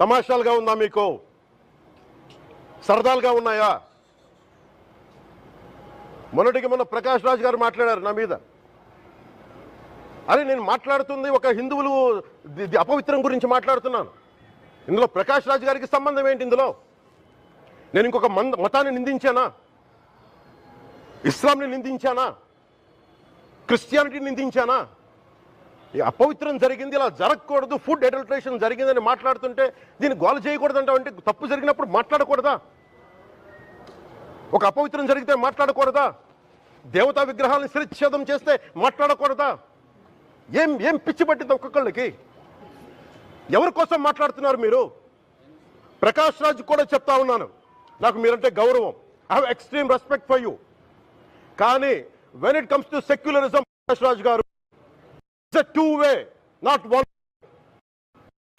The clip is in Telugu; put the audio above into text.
తమాషాలుగా ఉందా మీకు? సరదాలుగా ఉన్నాయా? మొన్న ప్రకాష్ రాజ్ గారు మాట్లాడారు నా మీద. అరే నేను మాట్లాడుతుంది ఒక హిందువులు అపవిత్రం గురించి మాట్లాడుతున్నాను. ఇందులో ప్రకాష్ రాజ్ గారికి సంబంధం ఏంటి? ఇందులో నేను ఇంకొక మతాన్ని నిందించానా? ఇస్లాంని నిందించానా? క్రిస్టియానిటీని నిందించానా? అపవిత్రం జరిగింది, ఇలా జరగకూడదు, ఫుడ్ అడల్టరేషన్ జరిగిందని మాట్లాడుతుంటే దీన్ని గోల చేయకూడదంటే తప్పు జరిగినప్పుడు మాట్లాడకూడదా? ఒక అపవిత్రం జరిగితే మాట్లాడకూడదా? దేవతా విగ్రహాలను శిరచ్ఛేదం చేస్తే మాట్లాడకూడదా? ఏం పిచ్చి పట్టింది ఒక్కొక్కళ్ళకి? ఎవరి కోసం మాట్లాడుతున్నారు మీరు? ప్రకాష్ రాజ్ కూడా చెప్తా ఉన్నాను, నాకు మీరంటే గౌరవం. I have extreme respect for you. కానీ when it comes to secularism, Prakash Raj garu, it's a two way, not one.